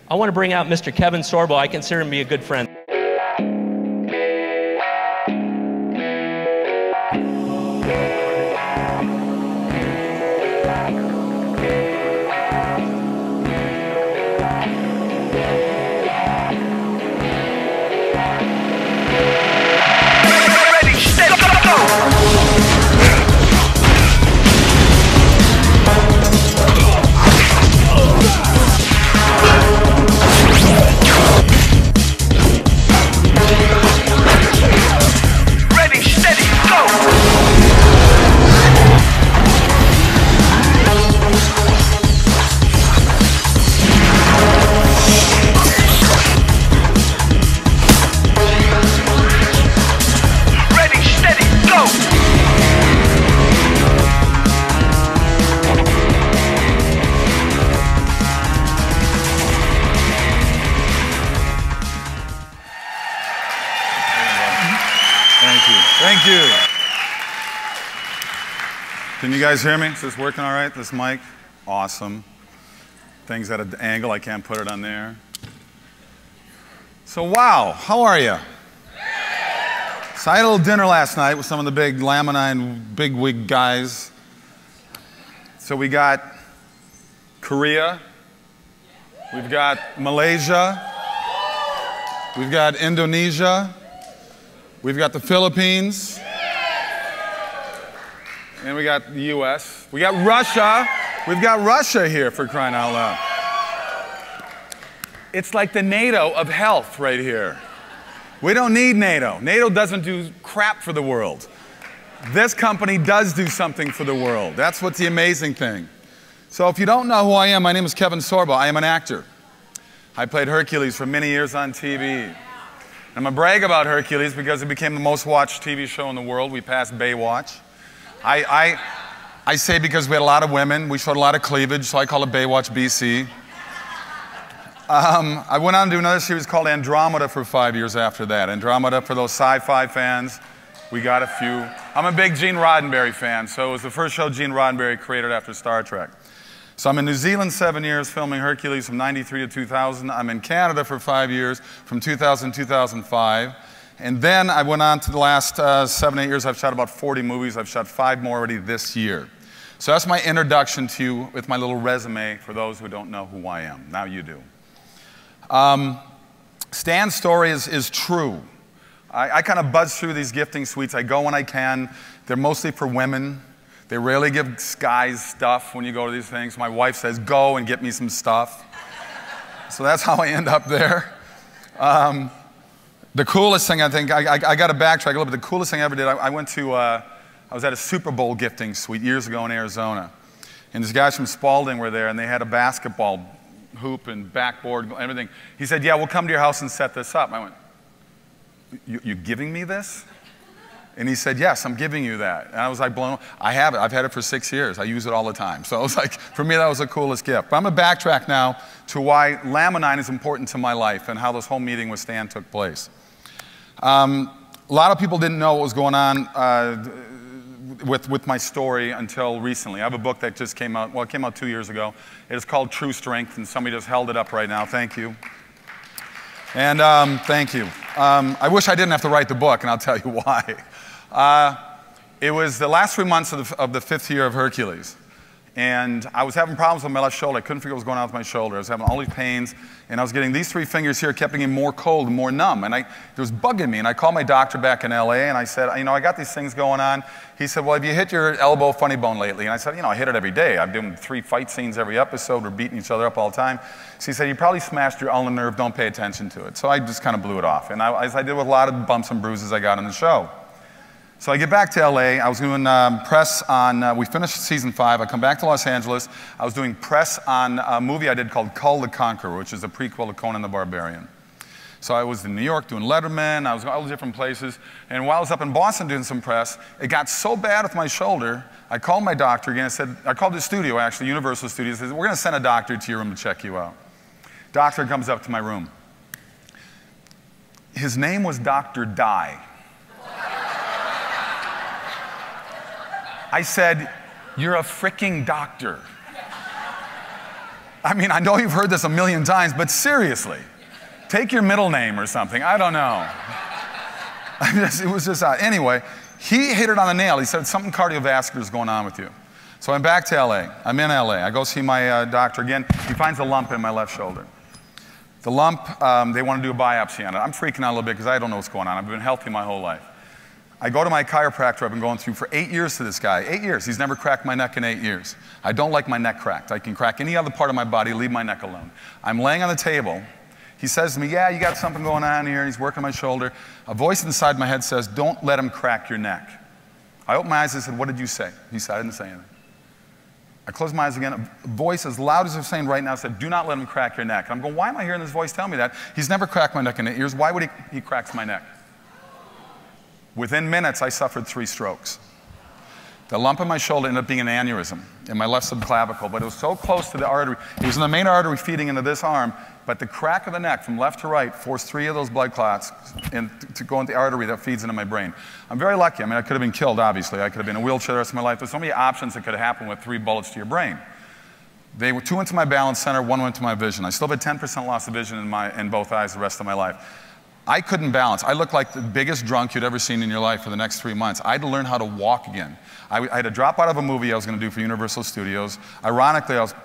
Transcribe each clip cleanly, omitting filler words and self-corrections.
I want to bring out Mr. Kevin Sorbo. I consider him to be a good friend. Thank you. Can you guys hear me? Is this working all right, this mic? Awesome. Things at an angle, I can't put it on there. So wow, how are you? So I had a little dinner last night with some of the big Laminine bigwig guys. So we got Korea, we've got Malaysia, we've got Indonesia, we've got the Philippines, and we got the US. We got Russia. We've got Russia here, for crying out loud. It's like the NATO of health right here. We don't need NATO. NATO doesn't do crap for the world. This company does do something for the world. That's what's the amazing thing. So if you don't know who I am, my name is Kevin Sorbo. I am an actor. I played Hercules for many years on TV. I'm going to brag about Hercules because it became the most watched TV show in the world. We passed Baywatch. I say because we had a lot of women. We showed a lot of cleavage, so I call it Baywatch BC. I went on to do another series called Andromeda for 5 years after that. Andromeda, for those sci-fi fans, we got a few. I'm a big Gene Roddenberry fan, so it was the first show Gene Roddenberry created after Star Trek. So I'm in New Zealand 7 years filming Hercules from '93 to 2000. I'm in Canada for 5 years from 2000 to 2005. And then I went on to the last 7, 8 years. I've shot about 40 movies. I've shot 5 more already this year. So that's my introduction to you with my little resume for those who don't know who I am. Now you do. Stan's story is true. I kind of buzz through these gifting suites. I go when I can. They're mostly for women. They rarely give guys stuff when you go to these things. My wife says, go and get me some stuff. So that's how I end up there. The coolest thing, I think, I got to backtrack a little bit. The coolest thing I ever did, I was at a Super Bowl gifting suite years ago in Arizona. And these guys from Spalding were there, and they had a basketball hoop and backboard and everything. He said, yeah, we'll come to your house and set this up. I went, you giving me this? And he said, yes, I'm giving you that. And I was like blown. I have it. I've had it for 6 years. I use it all the time. So it was like, for me, that was the coolest gift. But I'm going to backtrack now to why Laminine is important to my life and how this whole meeting with Stan took place. A lot of people didn't know what was going on with my story until recently. I have a book that just came out. Well, it came out 2 years ago. It is called True Strength, and somebody just held it up right now. Thank you. And thank you. I wish I didn't have to write the book, and I'll tell you why. It was the last 3 months of the 5th year of Hercules. And I was having problems with my left shoulder. I couldn't figure what was going on with my shoulder. I was having all these pains, and I was getting these 3 fingers here kept getting more cold and more numb. And it was bugging me. And I called my doctor back in LA, and I said, you know, I got these things going on. He said, well, have you hit your elbow funny bone lately? And I said, you know, I hit it every day. I'm doing 3 fight scenes every episode. We're beating each other up all the time. So he said, you probably smashed your ulnar nerve. Don't pay attention to it. So I just kind of blew it off. And as I did with a lot of bumps and bruises I got on the show. So I get back to LA. I was doing press on, we finished season 5. I come back to Los Angeles. I was doing press on a movie I did called Kull the Conqueror, which is a prequel to Conan the Barbarian. So I was in New York doing Letterman. I was all different places. And while I was up in Boston doing some press, it got so bad with my shoulder, I called my doctor again. I called the studio, actually, Universal Studios. I said, we're going to send a doctor to your room to check you out. Doctor comes up to my room. His name was Dr. Dye. I said, you're a freaking doctor. I mean, I know you've heard this a million times, but seriously, take your middle name or something. I don't know. It was just anyway, he hit it on the nail. He said, something cardiovascular is going on with you. So I'm back to LA. I'm in LA. I go see my doctor again. He finds a lump in my left shoulder. The lump, they want to do a biopsy on it. I'm freaking out a little bit because I don't know what's going on. I've been healthy my whole life. I go to my chiropractor. I've been going through for 8 years to this guy. 8 years. He's never cracked my neck in 8 years. I don't like my neck cracked. I can crack any other part of my body, leave my neck alone. I'm laying on the table. He says to me, yeah, you got something going on here. He's working my shoulder. A voice inside my head says, don't let him crack your neck. I opened my eyes and said, what did you say? He said, I didn't say anything. I closed my eyes again. A voice as loud as I'm saying right now said, do not let him crack your neck. And I'm going, why am I hearing this voice tell me that? He's never cracked my neck in 8 years. Why would he cracks my neck? Within minutes, I suffered 3 strokes. The lump in my shoulder ended up being an aneurysm in my left subclavicle, but it was so close to the artery. It was in the main artery feeding into this arm, but the crack of the neck from left to right forced 3 of those blood clots to go into the artery that feeds into my brain. I'm very lucky. I mean, I could have been killed, obviously. I could have been in a wheelchair the rest of my life. There's so many options that could have happened with 3 bullets to your brain. They were 2 went to my balance center, 1 went to my vision. I still have a 10% loss of vision in both eyes the rest of my life. I couldn't balance. I looked like the biggest drunk you'd ever seen in your life for the next 3 months. I had to learn how to walk again. I had to drop out of a movie I was going to do for Universal Studios. Ironically, I was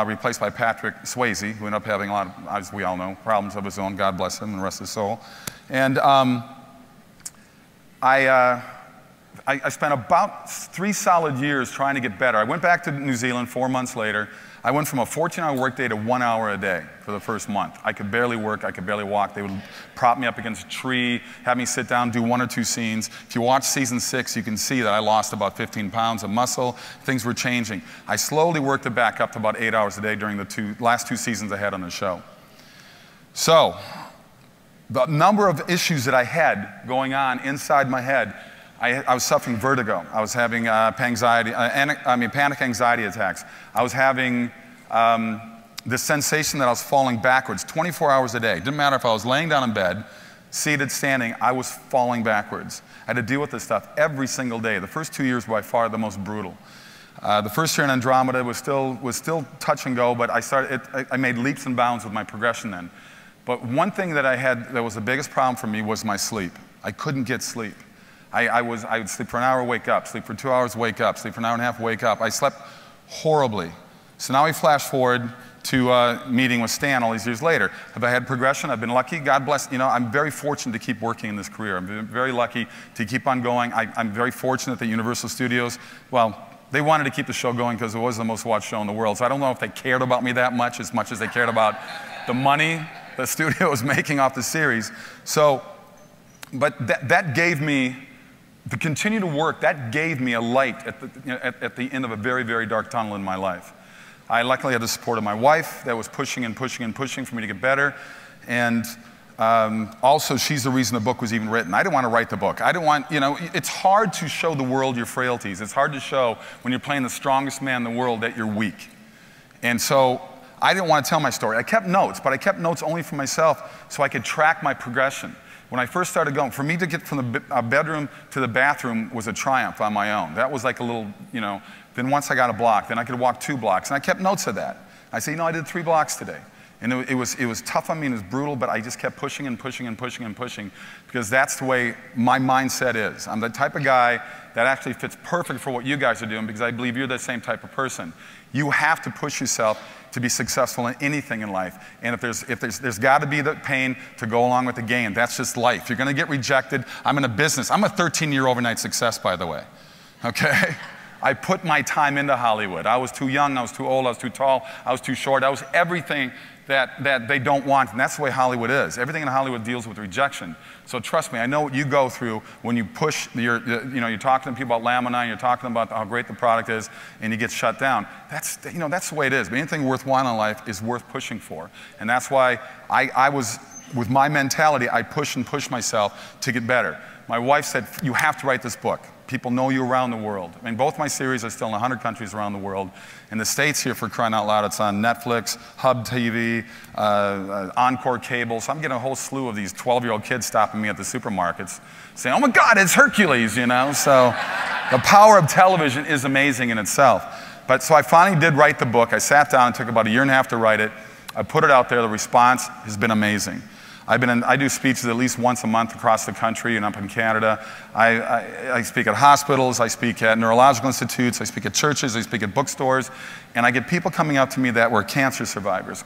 replaced by Patrick Swayze, who ended up having a lot of, as we all know, problems of his own. God bless him and rest his soul. And I spent about 3 solid years trying to get better. I went back to New Zealand 4 months later. I went from a 14-hour workday to 1 hour a day for the first month. I could barely work. I could barely walk. They would prop me up against a tree, have me sit down, do 1 or 2 scenes. If you watch season 6, you can see that I lost about 15 pounds of muscle. Things were changing. I slowly worked it back up to about 8 hours a day during the last 2 seasons I had on the show. So the number of issues that I had going on inside my head, I was suffering vertigo. I was having panic anxiety attacks. I was having this sensation that I was falling backwards 24 hours a day. Didn't matter if I was laying down in bed, seated, standing, I was falling backwards. I had to deal with this stuff every single day. The first 2 years were by far the most brutal. The first year in Andromeda was still touch and go, but I made leaps and bounds with my progression then. But one thing that I had that was the biggest problem for me was my sleep. I couldn't get sleep. I would sleep for an hour, wake up, sleep for 2 hours, wake up, sleep for an hour and a half, wake up. I slept horribly. So now we flash forward to meeting with Stan all these years later. Have I had progression? I've been lucky. God bless. You know, I'm very fortunate to keep working in this career. I'm very lucky to keep on going. I'm very fortunate that Universal Studios, well, they wanted to keep the show going because it was the most watched show in the world. So I don't know if they cared about me that much as they cared about the money the studio was making off the series. So, but that gave me, to continue to work, that gave me a light at the end of a very, very dark tunnel in my life. I luckily had the support of my wife that was pushing and pushing and pushing for me to get better. And also, she's the reason the book was even written. I didn't want to write the book. I didn't want, you know, it's hard to show the world your frailties. It's hard to show when you're playing the strongest man in the world that you're weak. And so I didn't want to tell my story. I kept notes, but I kept notes only for myself so I could track my progression. When I first started going, for me to get from the bedroom to the bathroom was a triumph on my own. That was like a little, you know, then once I got a block, then I could walk 2 blocks. And I kept notes of that. I say, you know, I did 3 blocks today. And it was tough on me and it was brutal, but I just kept pushing and pushing and pushing and pushing because that's the way my mindset is. I'm the type of guy that actually fits perfect for what you guys are doing because I believe you're the same type of person. You have to push yourself to be successful in anything in life. And if there's got to be the pain to go along with the gain. That's just life. You're going to get rejected. I'm in a business. I'm a 13-year overnight success, by the way. Okay? I put my time into Hollywood. I was too young. I was too old. I was too tall. I was too short. I was everything that they don't want. And that's the way Hollywood is. Everything in Hollywood deals with rejection. So trust me, I know what you go through when you push, you're talking to people about Laminine, you're talking about how great the product is, and you get shut down. That's the way it is. But anything worthwhile in life is worth pushing for. And that's why I was, with my mentality, I push and push myself to get better. My wife said, you have to write this book. People know you around the world. I mean, both my series are still in 100 countries around the world. In the States here, for crying out loud, it's on Netflix, Hub TV, Encore Cable. So I'm getting a whole slew of these 12-year-old kids stopping me at the supermarkets saying, oh my God, it's Hercules, you know? So the power of television is amazing in itself. But so I finally did write the book. I sat down, it took about 1.5 years to write it. I put it out there. The response has been amazing. I do speeches at least once a month across the country and up in Canada. I speak at hospitals, I speak at neurological institutes, I speak at churches, I speak at bookstores, and I get people coming up to me that were cancer survivors,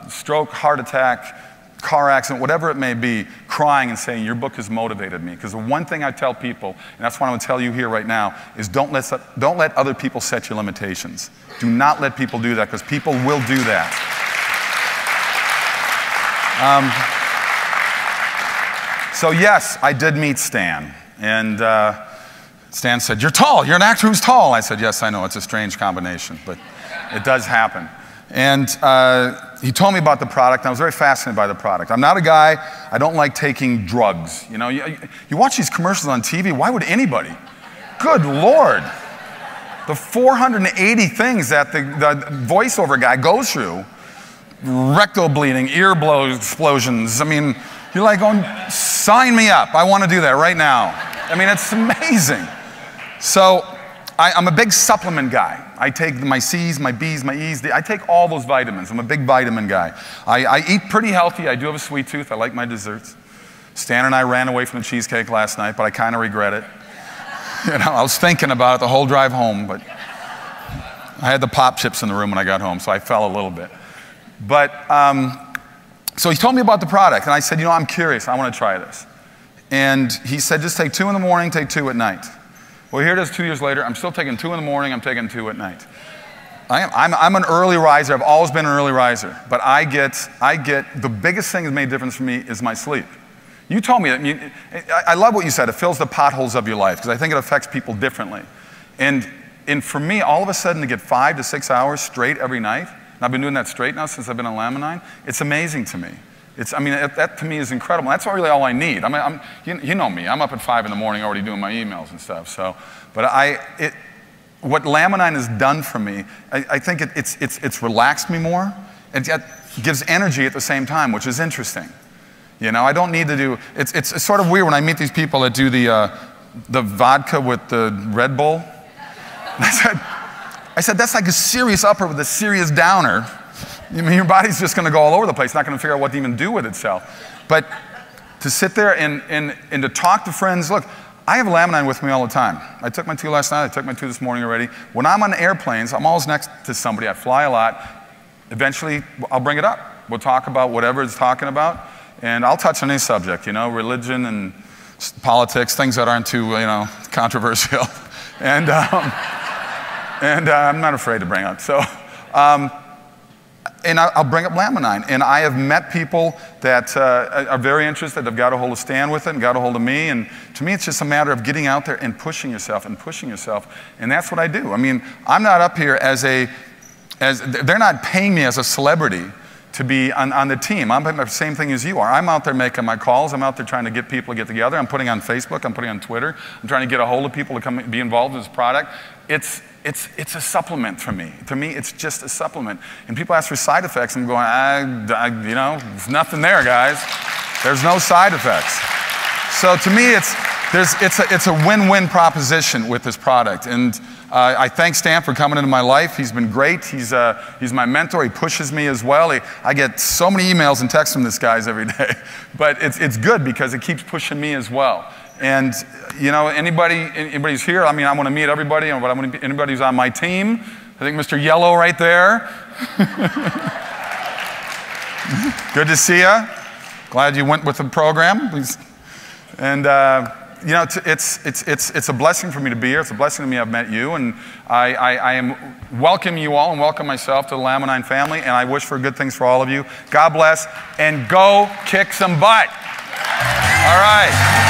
stroke, heart attack, car accident, whatever it may be, crying and saying, your book has motivated me. Because the one thing I tell people, and that's what I'm going to tell you here right now, is don't let other people set your limitations. Do not let people do that, because people will do that. So yes, I did meet Stan. And Stan said, you're tall, you're an actor who's tall. I said, yes, I know, it's a strange combination, but it does happen. And he told me about the product, and I was very fascinated by the product. I'm not a guy, I don't like taking drugs. You know, you watch these commercials on TV, why would anybody? Good Lord. The 480 things that the voiceover guy goes through, rectal bleeding, ear explosions. I mean, you're like going, sign me up. I want to do that right now. I mean, it's amazing. So I'm a big supplement guy. I take my C's, my B's, my E's. I take all those vitamins. I'm a big vitamin guy. I eat pretty healthy. I do have a sweet tooth. I like my desserts. Stan and I ran away from the cheesecake last night, but I kind of regret it. You know, I was thinking about it the whole drive home, but I had the pop chips in the room when I got home, so I fell a little bit. But, so he told me about the product, and I said, you know, I'm curious. I want to try this. And he said, just take 2 in the morning, take 2 at night. Well, here it is 2 years later. I'm still taking 2 in the morning. I'm taking 2 at night. I'm an early riser. I've always been an early riser. But the biggest thing that made a difference for me is my sleep. You told me that. I love what you said. It fills the potholes of your life, because I think it affects people differently. And for me, all of a sudden, to get 5 to 6 hours straight every night, and I've been doing that straight now since I've been on Laminine, it's amazing to me. That to me is incredible. That's really all I need. You know me. I'm up at 5 in the morning already doing my emails and stuff. So, but what Laminine has done for me, I think it's relaxed me more. It gives energy at the same time, which is interesting. You know, I don't need to do. It's sort of weird when I meet these people that do the vodka with the Red Bull. I said that's like a serious upper with a serious downer. I mean, your body's just going to go all over the place. It's not going to figure out what to even do with itself. But to sit there and to talk to friends, look, I have Laminine with me all the time. I took my 2 last night. I took my 2 this morning already. When I'm on airplanes, I'm always next to somebody. I fly a lot. Eventually, I'll bring it up. We'll talk about whatever it's talking about. And I'll touch on any subject, you know, religion and politics, things that aren't too, you know, controversial. And I'm not afraid to bring up. So, and I'll bring up Laminine. And I have met people that are very interested, have got a hold of Stan with it and got a hold of me. And to me, it's just a matter of getting out there and pushing yourself and pushing yourself. And that's what I do. I mean, I'm not up here they're not paying me as a celebrity to be on the team. I'm the same thing as you are. I'm out there making my calls. I'm out there trying to get people to get together. I'm putting on Facebook. I'm putting on Twitter. I'm trying to get a hold of people to come be involved in this product. It's a supplement for me. To me, it's just a supplement. And people ask for side effects. I'm going, you know, there's nothing there, guys. There's no side effects. So to me, it's a win-win proposition with this product. And I thank Stan for coming into my life. He's been great. He's my mentor. He pushes me as well. I get so many emails and texts from this guy every day. But it's good because it keeps pushing me as well. And you know, anybody's here, I mean, I want to meet everybody, but I want to meet anybody who's on my team. I think Mr. Yellow right there. Good to see you. Glad you went with the program. And you know, it's a blessing for me to be here. It's a blessing to me I've met you, and I am welcoming you all and welcome myself to the Laminine family, and I wish for good things for all of you. God bless, and go kick some butt. All right.